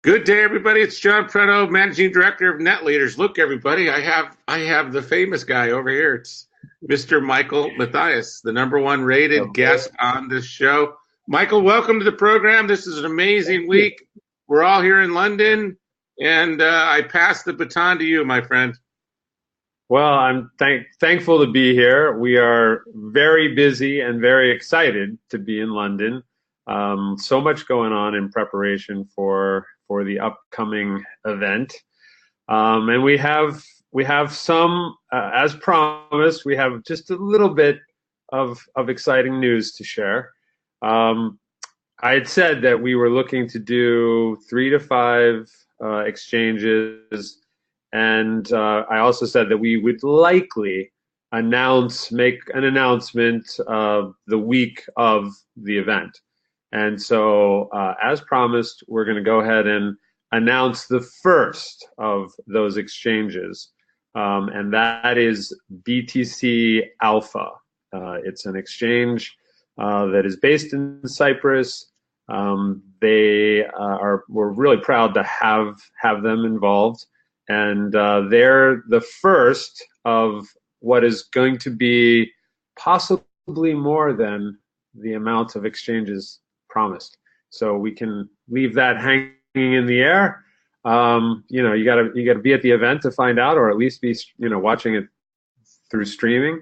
Good day, everybody. It's John Preno, Managing Director of NetLeaders. Look, everybody, I have the famous guy over here. It's Mr. Michael Matthias, the #1 rated guest on this show. Michael, welcome to the program. This is an amazing week. We're all here in London, and I pass the baton to you, my friend. Well, I'm thankful to be here. We are very busy and very excited to be in London. So much going on in preparation for the upcoming event, and we have some, as promised, we have just a little bit of exciting news to share. I had said that we were looking to do 3 to 5 exchanges, and I also said that we would likely make an announcement the week of the event. And so, as promised, we're going to go ahead and announce the first of those exchanges, and that is BTC Alpha. It's an exchange that is based in Cyprus. We're really proud to have them involved, and they're the first of what is going to be possibly more than the amount of exchanges promised. So we can leave that hanging in the air. You gotta be at the event to find out, or at least be watching it through streaming.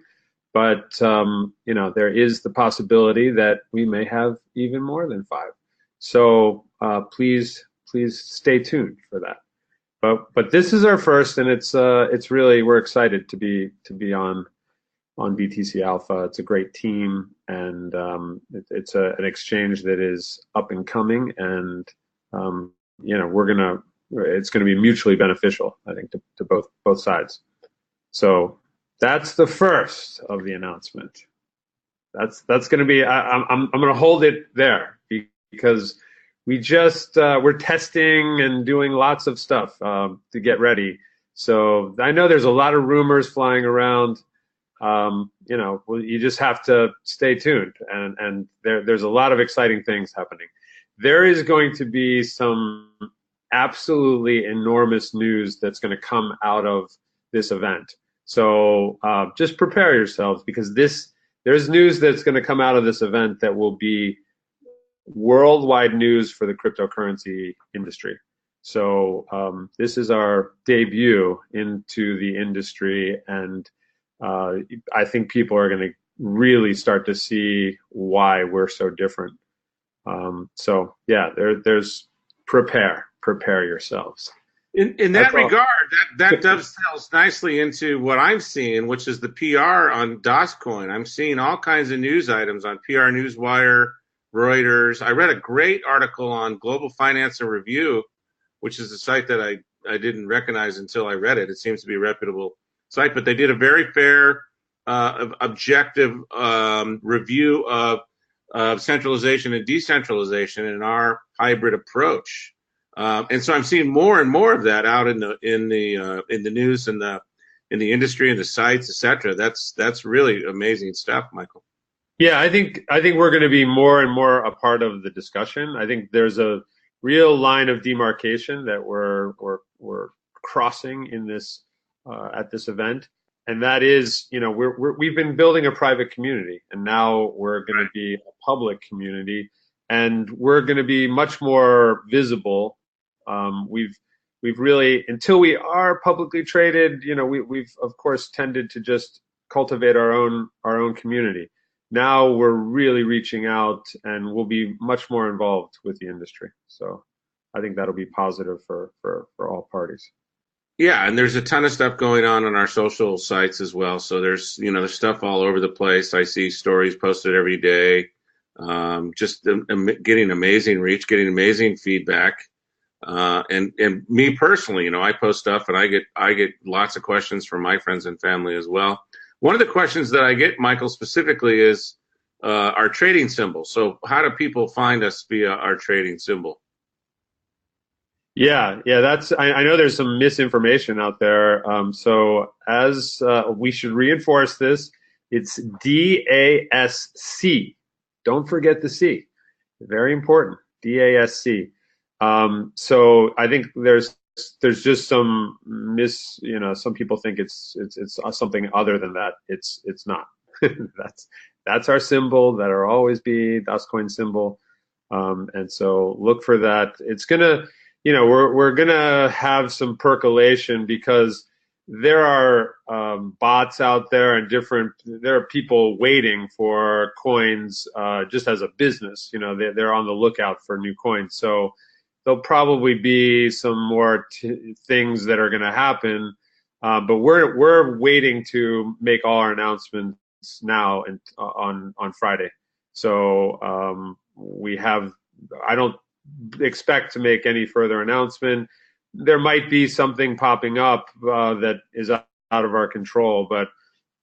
But there is the possibility that we may have even more than 5. So please stay tuned for that. But this is our first, and it's really, we're excited to be on BTC Alpha. It's a great team, and it's an exchange that is up and coming, and it's gonna be mutually beneficial, I think, to both sides. So that's the first of the announcement. That's gonna be. I'm gonna hold it there because we just we're testing and doing lots of stuff to get ready. So I know there's a lot of rumors flying around. You just have to stay tuned, and there's a lot of exciting things happening. There is going to be some absolutely enormous news that's going to come out of this event. So just prepare yourselves, because there's news that's going to come out of this event that will be worldwide news for the cryptocurrency industry. So this is our debut into the industry, and I think people are going to really start to see why we're so different. So yeah, there's prepare yourselves. In that regard, that dovetails nicely into what I'm seeing, which is the PR on Dogecoin. I'm seeing all kinds of news items on PR Newswire, Reuters. I read a great article on Global Finance and Review, which is a site that I didn't recognize until I read it. It seems to be a reputable site, but they did a very fair, objective review of centralization and decentralization in our hybrid approach. And so I'm seeing more and more of that out in the news and in the industry and the sites, etc. That's really amazing stuff, Michael. Yeah, I think we're going to be more and more a part of the discussion. I think there's a real line of demarcation that we're crossing in this at this event, and that is, we've been building a private community, and now we're going to be a public community, and we're going to be much more visible. We've really, until we are publicly traded, we've of course tended to just cultivate our own community. Now we're really reaching out, and we'll be much more involved with the industry. So I think that'll be positive for all parties. Yeah, and there's a ton of stuff going on our social sites as well. So there's stuff all over the place. I see stories posted every day, just getting amazing reach, getting amazing feedback. And me personally, I post stuff, and I get lots of questions from my friends and family as well. One of the questions that I get, Michael, specifically is our trading symbol. So how do people find us via our trading symbol? Yeah, I know there's some misinformation out there. So as we should reinforce this, it's DASC. Don't forget the C. Very important. DASC. So I think there's just some some people think it's something other than that. It's not. That's our symbol. That'll always be Doscoin symbol. And so look for that. It's gonna, we're gonna have some percolation because there are bots out there and there are people waiting for coins just as a business. They're on the lookout for new coins. So there'll probably be some more things that are going to happen, but we're waiting to make all our announcements now and on Friday. So I don't expect to make any further announcement. There might be something popping up that is out of our control, but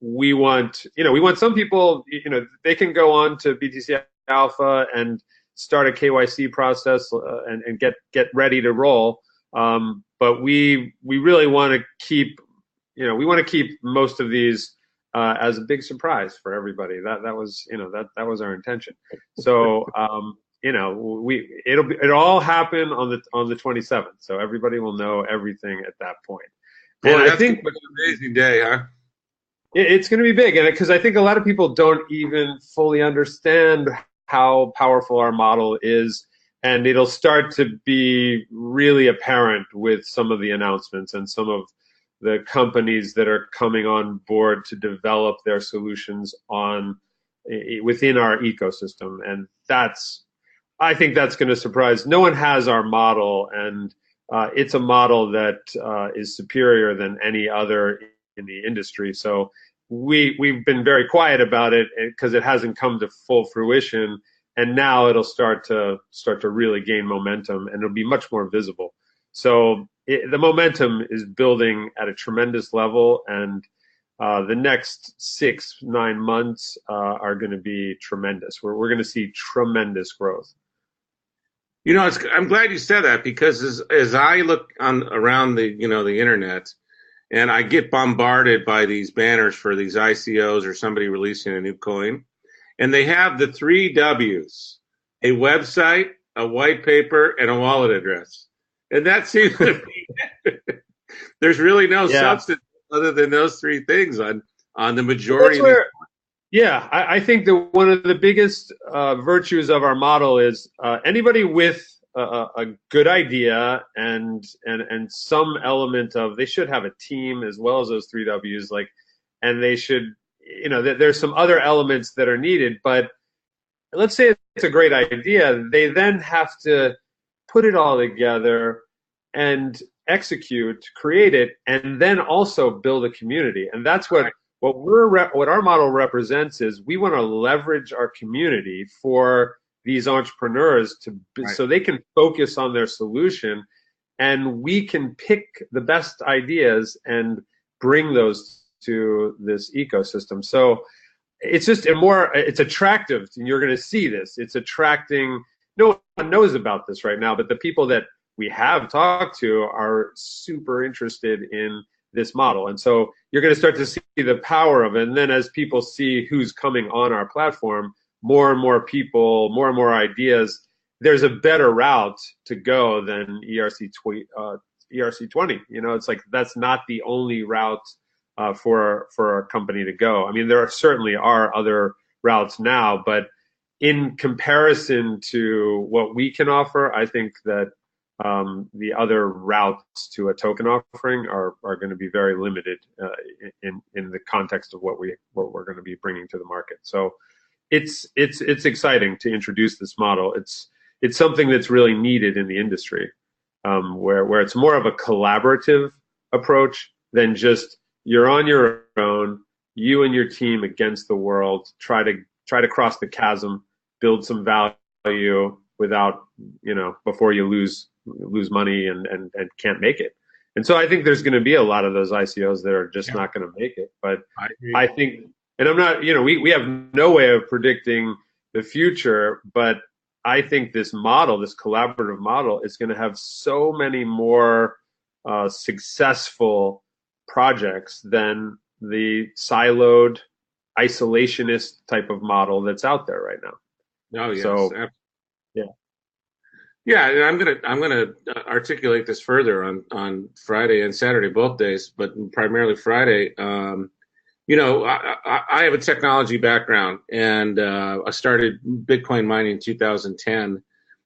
we want some people, they can go on to BTC Alpha and start a KYC process and get ready to roll. But we really want to keep, we want to keep most of these as a big surprise for everybody. That was our intention. So it'll all happen on the 27th. So everybody will know everything at that point. Boy, I think it's an amazing day, huh? It's going to be big, and because I think a lot of people don't even fully understand how powerful our model is, and it'll start to be really apparent with some of the announcements and some of the companies that are coming on board to develop their solutions within our ecosystem. And I think that's going to surprise. No one has our model, and it's a model that is superior than any other in the industry. So we've been very quiet about it because it hasn't come to full fruition, and now it'll start to really gain momentum, and it'll be much more visible. So the momentum is building at a tremendous level, and the next 6-9 months are going to be tremendous. We're going to see tremendous growth. I'm glad you said that, because as I look around the the internet, and I get bombarded by these banners for these ICOs or somebody releasing a new coin, and they have the 3 W's: a website, a white paper, and a wallet address. And that seems to be there's really no substance other than those 3 things on the majority of these. Yeah, I think that one of the biggest virtues of our model is anybody with a good idea and some element of, they should have a team as well as those 3 W's, and they should, there's some other elements that are needed. But let's say it's a great idea, they then have to put it all together and execute, create it, and then also build a community. And that's what our model represents is we want to leverage our community for these entrepreneurs so they can focus on their solution, and we can pick the best ideas and bring those to this ecosystem. So it's just it's attractive, and you're going to see this. It's attracting. No one knows about this right now, but the people that we have talked to are super interested in this model. And so you're going to start to see the power of it. And then as people see who's coming on our platform, more and more people, more and more ideas, there's a better route to go than ERC20. It's like that's not the only route for a company to go. I mean, there certainly are other routes now, but in comparison to what we can offer, I think that the other routes to a token offering are going to be very limited in the context of what we're going to be bringing to the market. So it's exciting to introduce this model. It's something that's really needed in the industry, where it's more of a collaborative approach than just you're on your own, you and your team against the world, try to cross the chasm, build some value without, before you lose money and can't make it. And so I think there's going to be a lot of those ICOs that are just not going to make it. But I think, and I'm not, we have no way of predicting the future, but I think this model, this collaborative model, is going to have so many more successful projects than the siloed, isolationist type of model that's out there right now. Oh, yes. So, yeah. Yeah, and I'm gonna articulate this further on Friday and Saturday, both days, but primarily Friday. I have a technology background, and I started Bitcoin mining in 2010,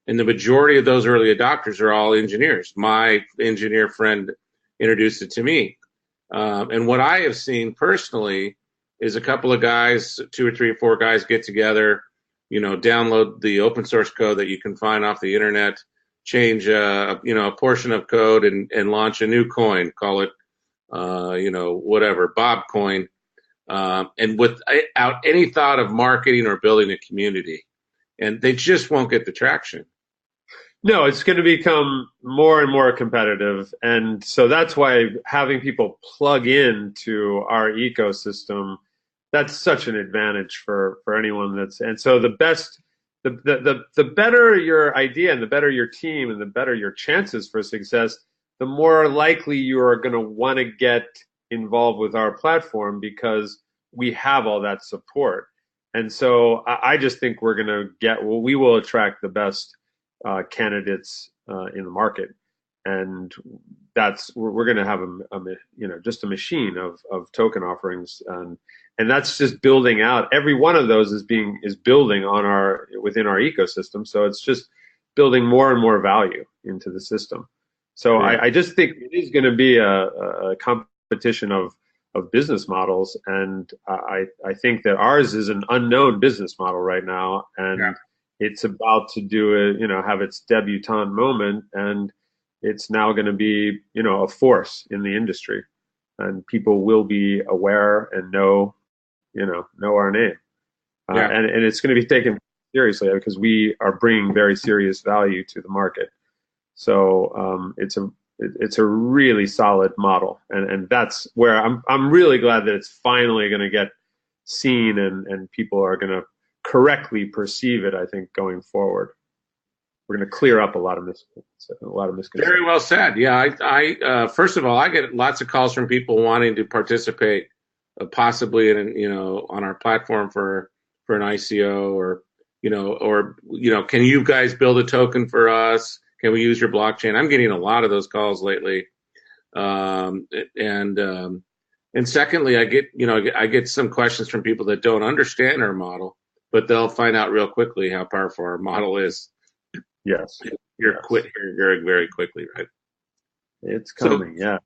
and the majority of those early adopters are all engineers. My engineer friend introduced it to me, and what I have seen personally is a couple of guys, two or three or four guys, get together, download the open source code that you can find off the internet, change a portion of code, and launch a new coin, call it whatever, Bob coin, and without any thought of marketing or building a community. And they just won't get the traction. No, it's going to become more and more competitive. And so that's why having people plug in to our ecosystem, that's such an advantage for anyone and so the better your idea and the better your team and the better your chances for success, the more likely you are going to want to get involved with our platform because we have all that support. And so I just think we will attract the best candidates in the market, and we're going to have just a machine of token offerings, and that's just building out. Every one of those is building within our ecosystem, so it's just building more and more value into the system. So Yeah. I just think it is going to be a competition of business models, and I think that ours is an unknown business model right now, and Yeah. it's about to do it, have its debutante moment, and it's now going to be, a force in the industry, and people will be aware and know our name, Yeah. and it's going to be taken seriously because we are bringing very serious value to the market. So it's a really solid model, and that's where I'm really glad that it's finally going to get seen, and people are going to correctly perceive it. I think going forward, we're going to clear up a lot of misconceptions. Very well said. Yeah, I first of all, I get lots of calls from people wanting to participate, possibly on our platform for an ICO, can you guys build a token for us? Can we use your blockchain? I'm getting a lot of those calls lately, um, and um, and secondly, I get some questions from people that don't understand our model, but they'll find out real quickly how powerful our model is. Yes, You're yes, quit here very, very quickly, right? it's So, coming. Yeah.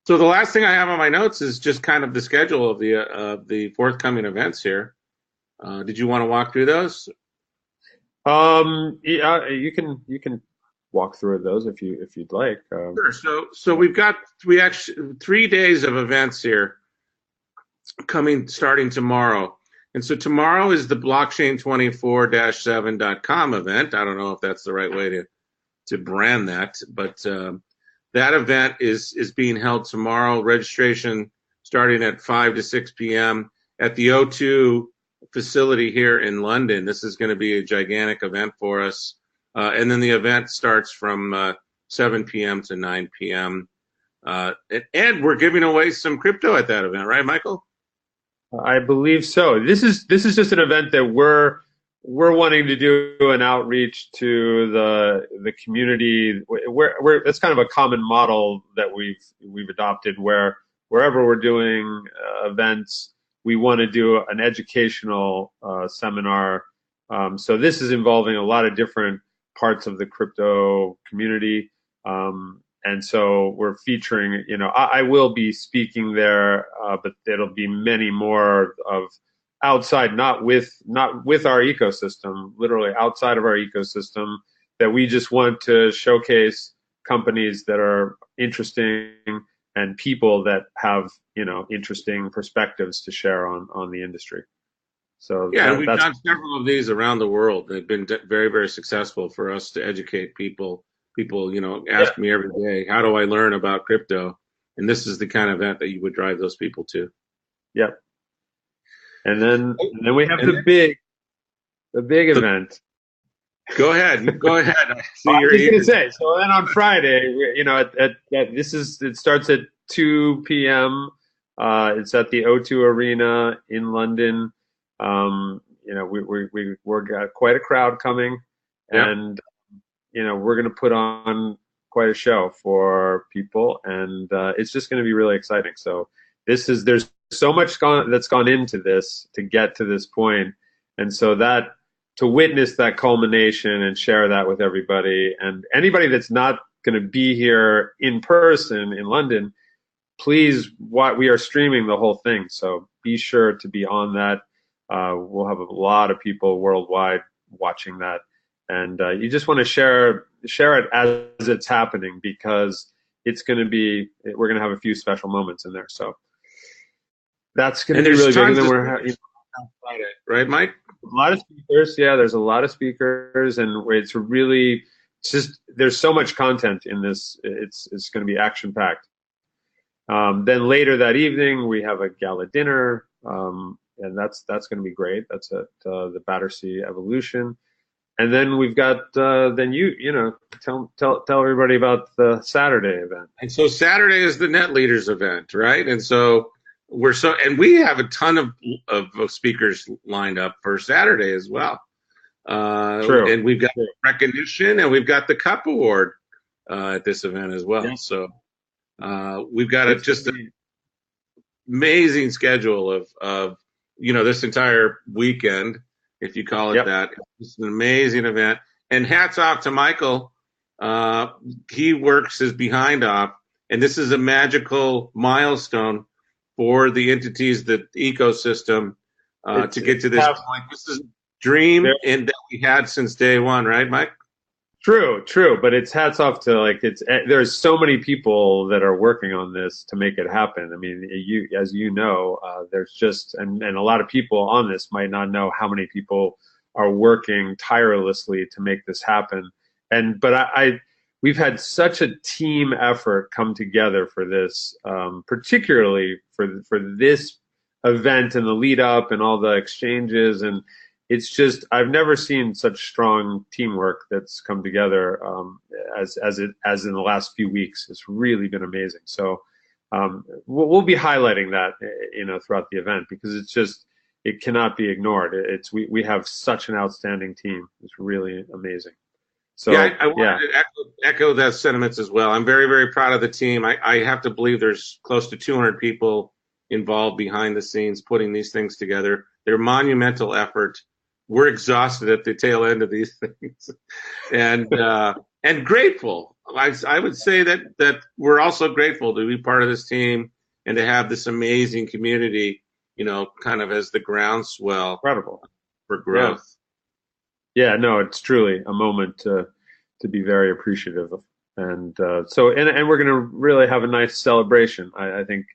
so the last thing I have on my notes is just kind of the schedule of the forthcoming events here. Did you want to walk through those? Yeah, you can walk through those if you'd like. Sure. So we actually 3 days of events here coming starting tomorrow. And so tomorrow is the blockchain24-7.com event. I don't know if that's the right way to brand that, but that event is being held tomorrow. Registration starting at 5 to 6 p.m. at the O2 facility here in London. This is going to be a gigantic event for us. And then the event starts from 7 p.m. to 9 p.m. And we're giving away some crypto at that event, right, Michael? I believe so. This is just an event that we're wanting to do an outreach to the community. It's kind of a common model that we've adopted where wherever we're doing events, we want to do an educational seminar. So this is involving a lot of different parts of the crypto community. And so we're featuring, I will be speaking there, but it'll be many more of outside, not with our ecosystem, literally outside of our ecosystem, that we just want to showcase companies that are interesting and people that have, interesting perspectives to share on the industry. So Yeah, and we've that's done several of these around the world. They've been very, very successful for us to educate people. People, yeah, ask me every day, how do I learn about crypto? And this is the kind of event that you would drive those people to. yeah. And then we have And the big the, event. go ahead, go ahead. I see I'm you're just eager. gonna say. So then on Friday, it starts at 2 p.m. It's at the O2 Arena in London. We've got quite a crowd coming, Yeah. and we're going to put on quite a show for people, and it's just going to be really exciting. So there's so much that's gone into this to get to this point, and so that to witness that culmination and share that with everybody, and anybody that's not going to be here in person in London, please, we are streaming the whole thing, so be sure to be on that. We'll have a lot of people worldwide watching that, and you just want to share it as it's happening, because we're going to have a few special moments in there. So that's going to be really big. And then we're right, Mike? A lot of speakers. Yeah, there's a lot of speakers, and there's so much content in this. It's going to be action packed. Then later that evening we have a gala dinner, and that's going to be great. That's at the Battersea Evolution. And then we've got then tell everybody about the Saturday event. And so Saturday is the Net Leaders event, right? And so we have a ton of speakers lined up for Saturday as well. True. And we've got recognition, and we've got the Cup Award at this event as well. Yeah. So we've got an amazing schedule of this entire weekend, if you call it that. It's an amazing event. And hats off to Michael. He works his behind off, and this is a magical milestone for the entities, the ecosystem, to get to this point. This is a dream that we had since day one, right, Mike? True, but it's hats off to there's so many people that are working on this to make it happen. I mean, as you know, there's just and a lot of people on this might not know how many people are working tirelessly to make this happen. But we've had such a team effort come together for this, particularly for this event and the lead up and all the exchanges, and it's just I've never seen such strong teamwork that's come together as in the last few weeks. It's really been amazing. So we'll be highlighting that throughout the event, because it cannot be ignored. We have such an outstanding team. It's really amazing. So I wanted to echo those sentiments as well. I'm very, very proud of the team. I have to believe there's close to 200 people involved behind the scenes putting these things together. They're monumental effort. We're exhausted at the tail end of these things, and grateful. I would say that we're also grateful to be part of this team and to have this amazing community, kind of as the groundswell. Incredible. For growth. Yeah, no, it's truly a moment to be very appreciative of, and we're going to really have a nice celebration. I think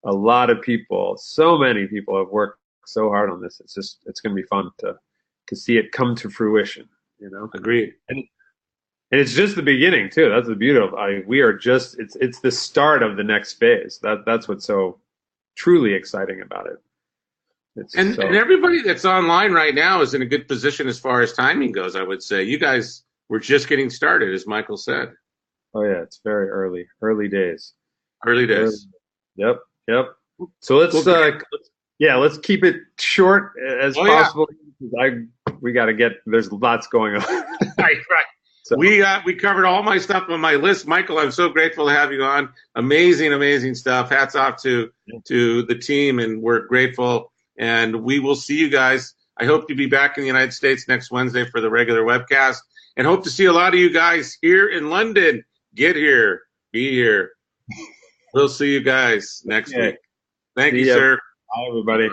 a lot of people, so many people, have worked so hard on this. It's going to be fun to see it come to fruition. Agreed. And it's just the beginning too. That's the beauty of it. We are just it's the start of the next phase. That's what's so truly exciting about it. And everybody that's online right now is in a good position as far as timing goes, I would say. You guys were just getting started, as Michael said. Oh yeah, it's very early days. Early days. Yep. So let's keep it short as possible. Yeah. We got to there's lots going on. Right. So. We covered all my stuff on my list. Michael, I'm so grateful to have you on. Amazing stuff. Hats off to the team, and we're grateful. And we will see you guys. I hope to be back in the United States next Wednesday for the regular webcast, and hope to see a lot of you guys here in London. Get here. Be here. We'll see you guys next week. Thank you, sir. Bye, everybody.